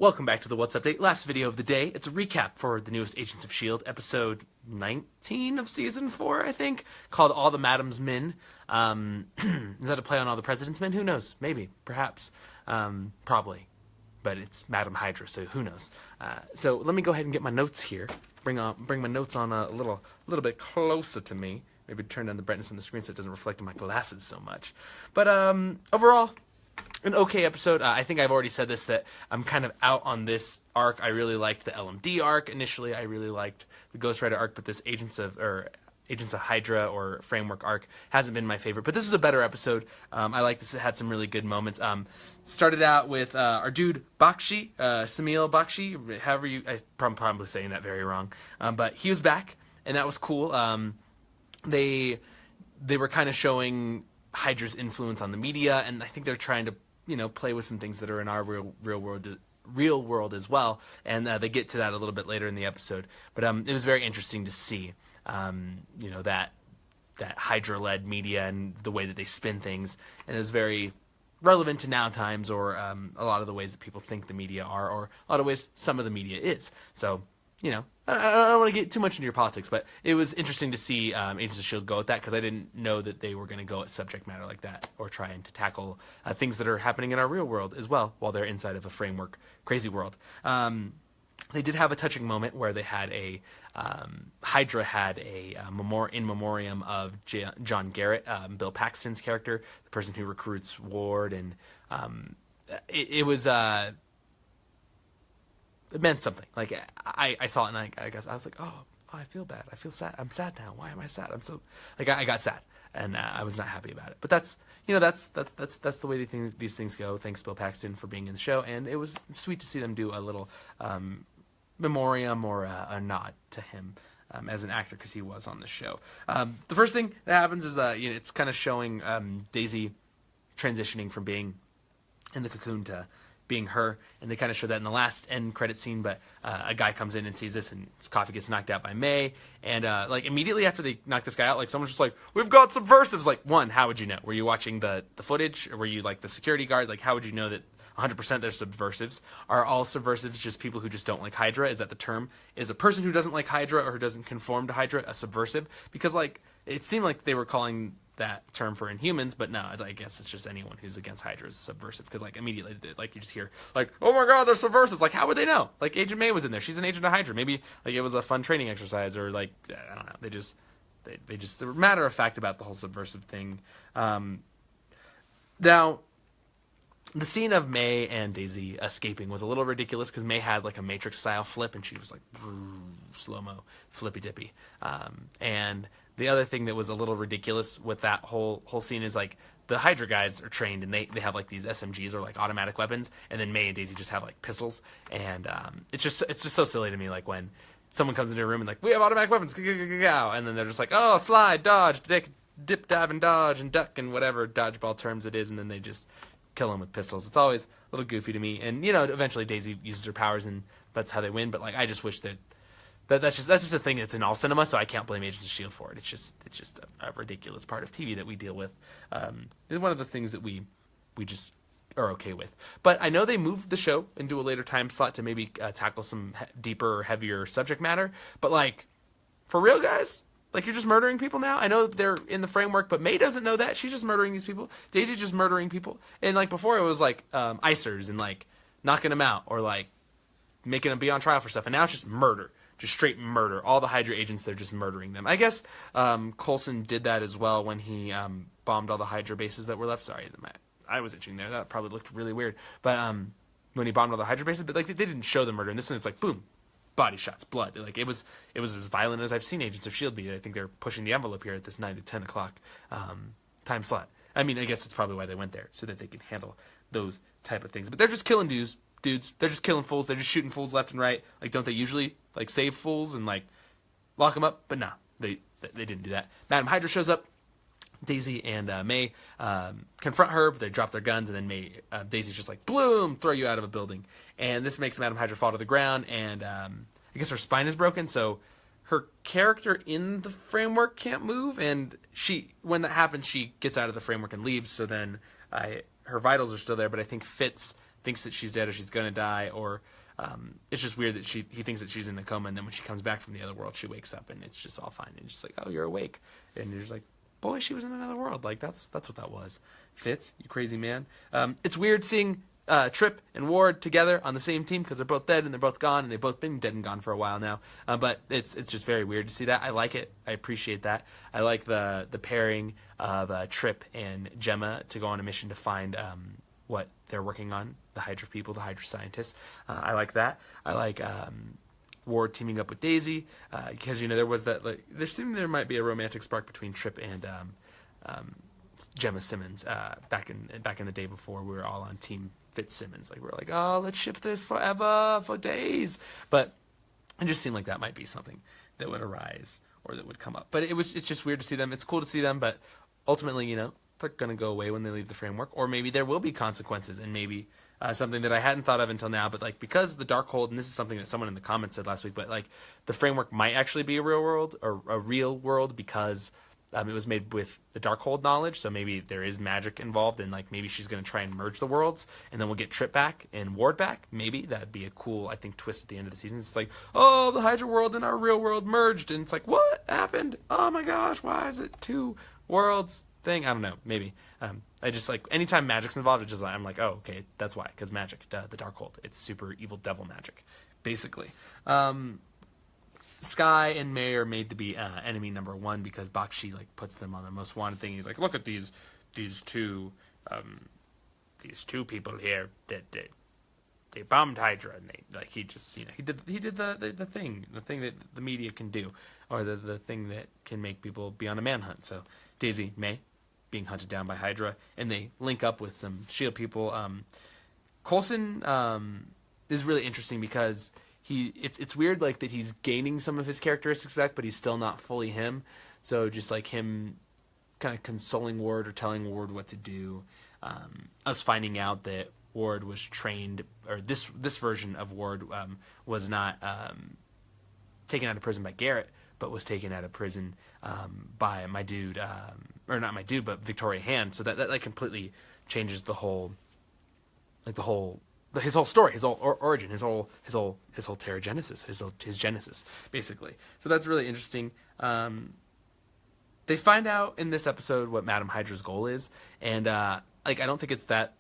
Welcome back to the What's Update. Last video of the day. It's a recap for the newest Agents of S.H.I.E.L.D. episode 19 of Season 4, I think, called All the Madam's Men. Is that a play on All the President's Men? Who knows? Maybe. Perhaps. Probably. But it's Madam Hydra, so who knows? So let me go ahead and get my notes here. Bring my notes on a little bit closer to me. Maybe turn down the brightness on the screen so it doesn't reflect in my glasses so much. But overall, an okay episode. I think I've already said this, that I'm kind of out on this arc. I really liked the LMD arc initially. I really liked the Ghost Rider arc, but this Agents of Hydra or Framework arc hasn't been my favorite. But this is a better episode. I like this. It had some really good moments. Started out with our dude Bakshi, Samil Bakshi, however you, I'm probably saying that very wrong. But he was back, and that was cool. They were kind of showing Hydra's influence on the media, and I think they're trying to, play with some things that are in our real world as well, and they get to that a little bit later in the episode. But it was very interesting to see, that Hydra-led media and the way that they spin things, and it was very relevant to now times, or a lot of the ways that people think the media are, or a lot of ways some of the media is. So, I don't want to get too much into your politics, but it was interesting to see Agents of S.H.I.E.L.D. go at that, because I didn't know that they were going to go at subject matter like that, or trying to tackle things that are happening in our real world as well, while they're inside of a framework crazy world. They did have a touching moment where they had Hydra had a in memoriam of John Garrett, Bill Paxton's character, the person who recruits Ward, and it was... it meant something. Like, I saw it, and I guess I was like, oh, I feel bad. I feel sad. I'm sad now. Why am I sad? I'm so, like, I got sad, and I was not happy about it. But that's the way these things go. Thanks, Bill Paxton, for being in the show, and it was sweet to see them do a little memoriam or a nod to him as an actor, because he was on the show. The first thing that happens is it's kind of showing Daisy transitioning from being in the cocoon to being her, and they kind of show that in the last end credit scene. But a guy comes in and sees this, and his coffee gets knocked out by May, and like immediately after they knock this guy out, like someone's just like, we've got subversives. Like, one, how would you know? Were you watching the footage, or were you like the security guard? Like, how would you know that 100% they're subversives? Are all subversives just people who just don't like Hydra? Is that the term? Is a person who doesn't like Hydra or who doesn't conform to Hydra a subversive? Because like it seemed like they were calling that term for Inhumans, but no, I guess it's just anyone who's against Hydra is a subversive, because like immediately, like you just hear like, oh my god, they're subversives. Like, how would they know? Like, Agent May was in there. She's an agent of Hydra. Maybe like it was a fun training exercise, or like, I don't know. They just they were matter of fact about the whole subversive thing. Now, the scene of May and Daisy escaping was a little ridiculous, because May had like a Matrix style flip, and she was like slow-mo, flippy dippy. And the other thing that was a little ridiculous with that whole scene is like the Hydra guys are trained, and they have like these SMGs, or like automatic weapons, and then May and Daisy just have like pistols, and it's just so silly to me, like when someone comes into a room and like, we have automatic weapons, and then they're just like, oh, slide, dodge, dip, dive, and dodge, and duck, and whatever dodgeball terms it is, and then they just kill them with pistols. It's always a little goofy to me, and eventually Daisy uses her powers, and that's how they win. But like, I just wish that's just a thing that's in all cinema, so I can't blame Agents of S.H.I.E.L.D. for it. It's just a ridiculous part of TV that we deal with. It's one of those things that we just are okay with. But I know they moved the show into a later time slot to maybe tackle some deeper or heavier subject matter. But like, for real, guys, like, you're just murdering people now? I know they're in the framework, but May doesn't know that. She's just murdering these people. Daisy's just murdering people. And like before, it was like icers and like knocking them out, or like making them be on trial for stuff. And now it's just murder. Just straight murder. All the Hydra agents, they're just murdering them. I guess Coulson did that as well when he bombed all the Hydra bases that were left. Sorry, I was itching there. That probably looked really weird. But when he bombed all the Hydra bases, but like they didn't show the murder. And this one, it's like, boom, body shots, blood. Like it was as violent as I've seen Agents of S.H.I.E.L.D. be. I think they're pushing the envelope here at this 9 to 10 o'clock time slot. I mean, I guess it's probably why they went there, so that they can handle those type of things. But they're just killing dudes. They're just killing fools. They're just shooting fools left and right. Like, don't they usually like save fools and like lock them up? But nah, they didn't do that. Madam Hydra shows up. Daisy and May confront her, but they drop their guns, and then Daisy's just like, bloom, throw you out of a building. And this makes Madam Hydra fall to the ground, and I guess her spine is broken, so her character in the framework can't move, and when that happens, she gets out of the framework and leaves, so then her vitals are still there, but I think Fitz thinks that she's dead or she's gonna die, or it's just weird that he thinks that she's in the coma, and then when she comes back from the other world, she wakes up and it's just all fine, and just like, oh, you're awake, and you're just like, boy, she was in another world. Like that's what that was. Fitz, you crazy man. It's weird seeing Trip and Ward together on the same team because they're both dead and they're both gone, and they've both been dead and gone for a while now. But it's just very weird to see that. I like it. I appreciate that. I like the pairing of Trip and Gemma to go on a mission to find what they're working on, the Hydra people, the Hydra scientists. I like that. I like Ward teaming up with Daisy because there was that, like, there might be a romantic spark between Trip and Gemma Simmons back in the day before we were all on Team Fitzsimmons. Like, we're like, oh, let's ship this forever, for days. But it just seemed like that might be something that would arise or that would come up. But it's just weird to see them. It's cool to see them, but ultimately, they're going to go away when they leave the framework, or maybe there will be consequences, and maybe something that I hadn't thought of until now, but like, because the Darkhold, and this is something that someone in the comments said last week, but like, the framework might actually be a real world, or a real world, because it was made with the Darkhold knowledge, so maybe there is magic involved, and like, maybe she's going to try and merge the worlds, and then we'll get Trip back and Ward back. Maybe that'd be a cool, I think, twist at the end of the season. It's like, oh, the Hydra world and our real world merged, and it's like, what happened? Oh my gosh, why is it two worlds thing? I don't know, maybe. I just, like, anytime magic's involved, it's just like, I'm like, oh, okay, that's why, because magic, the Darkhold, it's super evil devil magic, basically. Sky and May are made to be enemy number one because Bakshi, like, puts them on the most wanted thing. He's like, look at these two people here that they bombed Hydra, and he just, he did the thing that the media can do, or the thing that can make people be on a manhunt. So Daisy, May, being hunted down by Hydra, and they link up with some SHIELD people. Coulson is really interesting because it's weird, like, that he's gaining some of his characteristics back, but he's still not fully him. So just like him kind of consoling Ward or telling Ward what to do, us finding out that Ward was trained, or this version of Ward was not taken out of prison by Garrett, but was taken out of prison by my dude, or not my dude, but Victoria Hand. So that like completely changes his whole story, his whole origin, his whole Terrigenesis, his genesis, basically. So that's really interesting. They find out in this episode what Madame Hydra's goal is, and like, I don't think it's that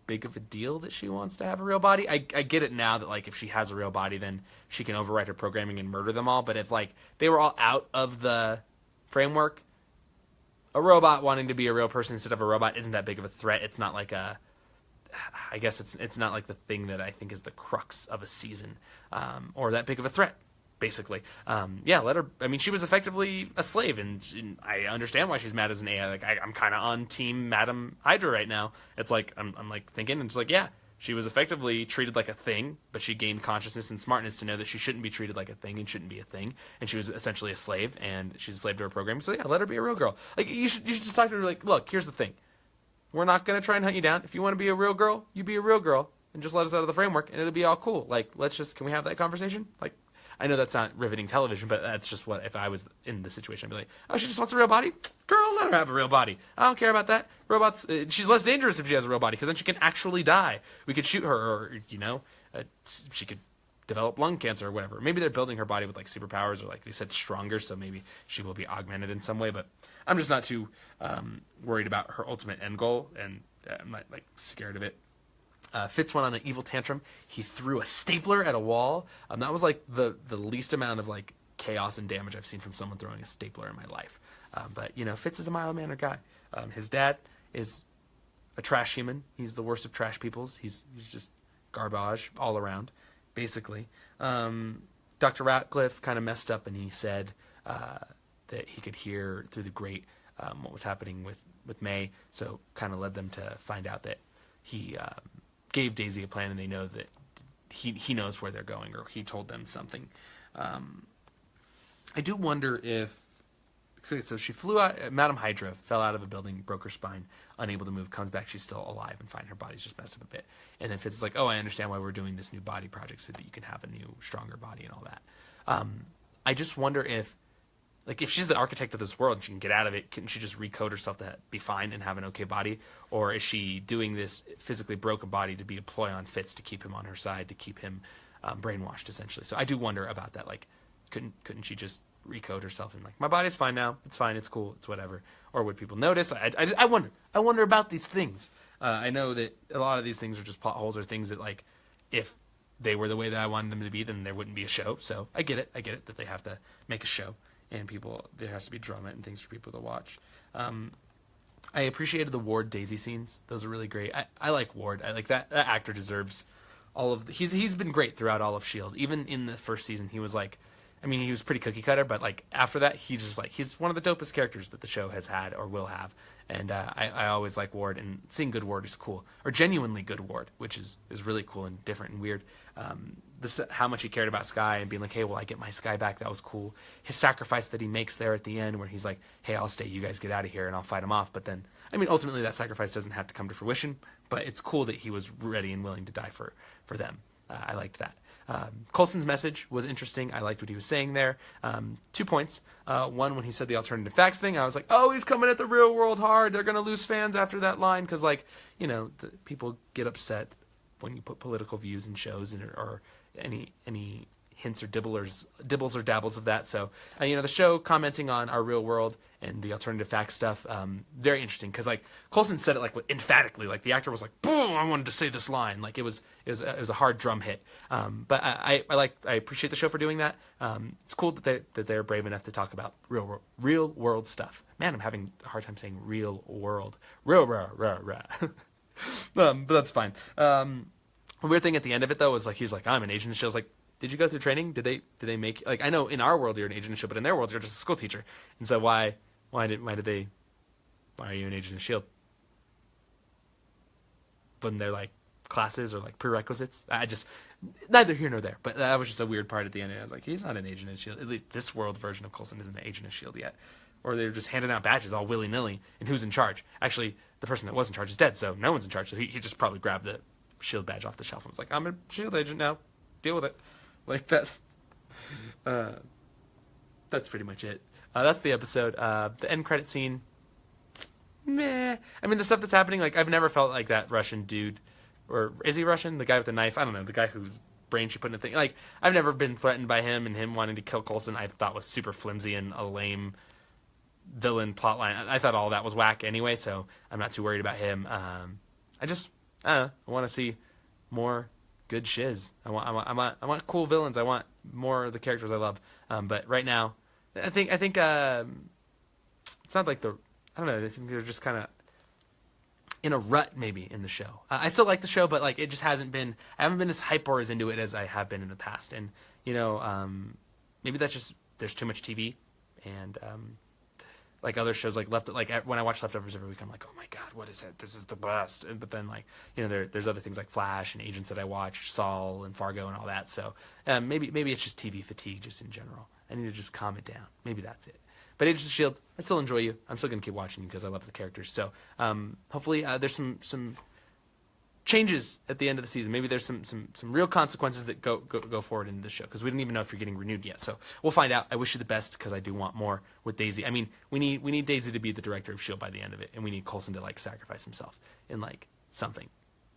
big of a deal that she wants to have a real body. I get it now that, like, if she has a real body, then she can overwrite her programming and murder them all. But if, like, they were all out of the framework, a robot wanting to be a real person instead of a robot isn't that big of a threat. It's not like I guess it's not like the thing that I think is the crux of a season, or that big of a threat, basically. Yeah, let her. I mean, she was effectively a slave, and I understand why she's mad as an AI. Like, I'm kind of on Team Madame Hydra right now. It's like I'm like thinking, and it's like, yeah, she was effectively treated like a thing, but she gained consciousness and smartness to know that she shouldn't be treated like a thing and shouldn't be a thing, and she was essentially a slave, and she's a slave to her program. So yeah, let her be a real girl. Like, you should just talk to her like, look, here's the thing. We're not going to try and hunt you down. If you want to be a real girl, you be a real girl, and just let us out of the framework, and it'll be all cool. Like, can we have that conversation? Like, I know that's not riveting television, but that's just what, if I was in the situation, I'd be like, oh, she just wants a real body? Girl, let her have a real body. I don't care about that. Robots, she's less dangerous if she has a real body, because then she can actually die. We could shoot her, or, she could develop lung cancer or whatever. Maybe they're building her body with, like, superpowers, or, like they said, stronger, so maybe she will be augmented in some way, but I'm just not too worried about her ultimate end goal, and I'm not, like, scared of it. Fitz went on an evil tantrum. He threw a stapler at a wall. That was, like, the least amount of, like, chaos and damage I've seen from someone throwing a stapler in my life. But Fitz is a mild-mannered guy. His dad is a trash human. He's the worst of trash peoples. He's just garbage all around, basically. Dr. Ratcliffe kind of messed up, and he said that he could hear through the grate what was happening with May, so kind of led them to find out that he gave Daisy a plan, and they know that he knows where they're going, or he told them something. I do wonder if... Okay, so she flew out... Madame Hydra fell out of a building, broke her spine, unable to move, comes back, she's still alive, and fine, her body's just messed up a bit. And then Fitz is like, oh, I understand why we're doing this new body project, so that you can have a new, stronger body and all that. I just wonder if... like if she's the architect of this world and she can get out of it, can she just recode herself to be fine and have an okay body, or is she doing this physically broken body to be a ploy on Fitz to keep him on her side, to keep him brainwashed essentially? So I do wonder about that. Like, couldn't she just recode herself and like, my body's fine now, it's fine, it's cool, it's whatever? Or would people notice? I wonder about these things. I know that a lot of these things are just plot holes or things that, like, if they were the way that I wanted them to be, then there wouldn't be a show. So I get it that they have to make a show, and there has to be drama and things for people to watch. I appreciated the Ward Daisy scenes; those are really great. I like Ward. I like that actor deserves all of he's been great throughout all of S.H.I.E.L.D. Even in the first season, he was like, I mean, he was pretty cookie cutter, but like after that, he's one of the dopest characters that the show has had or will have. And I always like Ward, and seeing good Ward is cool, or genuinely good Ward, which is really cool and different and weird. How much he cared about Skye and being like, hey, will I get my Skye back? That was cool. His sacrifice that he makes there at the end, where he's like, hey, I'll stay, you guys get out of here, and I'll fight him off. But then, I mean, ultimately that sacrifice doesn't have to come to fruition, but it's cool that he was ready and willing to die for them. I liked that. Coulson's message was interesting. I liked what he was saying there. 2 points. One, when he said the alternative facts thing, I was like, oh, he's coming at the real world hard. They're going to lose fans after that line, because, like, you know, people get upset when you put political views in shows or any hints or dibbles or dabbles of that. So, you know, the show commenting on our real world and the alternative facts stuff, very interesting, because like Coulson said it like emphatically, like the actor was like, boom, I wanted to say this line, like it was a hard drum hit. But I appreciate the show for doing that. It's cool that they're brave enough to talk about real world stuff. Man, I'm having a hard time saying real world. But that's fine. The weird thing at the end of it though was like he's like, I'm an agent of S.H.I.E.L.D. Like, did you go through training? Did they make, like, I know in our world you're an agent of S.H.I.E.L.D., but in their world you're just a school teacher. And so why are you an agent of S.H.I.E.L.D.? Wasn't there like classes or like prerequisites? I just, neither here nor there. But that was just a weird part at the end. I was like, he's not an agent of S.H.I.E.L.D. At least this world version of Coulson isn't an agent of S.H.I.E.L.D. yet. Or they're just handing out badges all willy-nilly. And who's in charge? Actually, the person that was in charge is dead, so no one's in charge. So he just probably grabbed the S.H.I.E.L.D. badge off the shelf and was like, I'm a S.H.I.E.L.D. agent now. Deal with it. Like that. That's pretty much it. That's the episode. The end credit scene, meh. I mean, the stuff that's happening, like, I've never felt like that Russian dude, or is he Russian? The guy with the knife? I don't know. The guy whose brain she put in the thing. Like, I've never been threatened by him, and him wanting to kill Coulson I thought was super flimsy and a lame villain plotline. I thought all that was whack anyway, so I'm not too worried about him. I don't know. I want to see more good shiz. I want cool villains. I want more of the characters I love. But right now, I think it's not like I don't know. I think they're just kind of in a rut maybe in the show. I still like the show, but like it just hasn't been. I haven't been as hype or as into it as I have been in the past. And you know, maybe that's just there's too much TV and. Like other shows, like when I watch Leftovers every week, I'm like, oh my god, what is it? This is the best. But then, like, you know, there's other things like Flash and Agents that I watch, Saul and Fargo and all that. So maybe it's just TV fatigue, just in general. I need to just calm it down. Maybe that's it. But Agents of S.H.I.E.L.D., I still enjoy you. I'm still gonna keep watching you because I love the characters. So hopefully there's some changes at the end of the season. Maybe there's some real consequences that go forward into the show, because we don't even know if you're getting renewed yet. So we'll find out. I wish you the best, because I do want more with Daisy. I mean, we need Daisy to be the director of S.H.I.E.L.D. by the end of it, and we need Coulson to like sacrifice himself in like something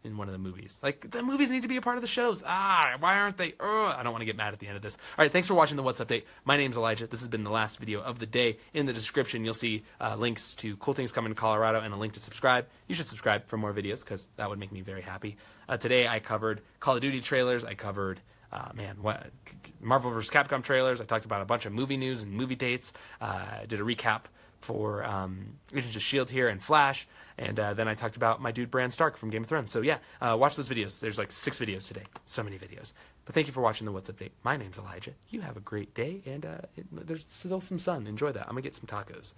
in one of the movies. Like, the movies need to be a part of the shows. Why aren't they? I don't want to get mad at the end of this. All right, thanks for watching the What's Update. My name's Elijah. This has been the last video of the day. In the description, you'll see links to cool things coming to Colorado and a link to subscribe. You should subscribe for more videos, because that would make me very happy. Today, I covered Call of Duty trailers. I covered Marvel vs. Capcom trailers. I talked about a bunch of movie news and movie dates. I did a recap for Agents of S.H.I.E.L.D. here and Flash, and then I talked about my dude Bran Stark from Game of Thrones. So yeah, watch those videos. There's like 6 videos today. So many videos. But thank you for watching the What's Update. My name's Elijah. You have a great day, and there's still some sun. Enjoy that. I'm going to get some tacos.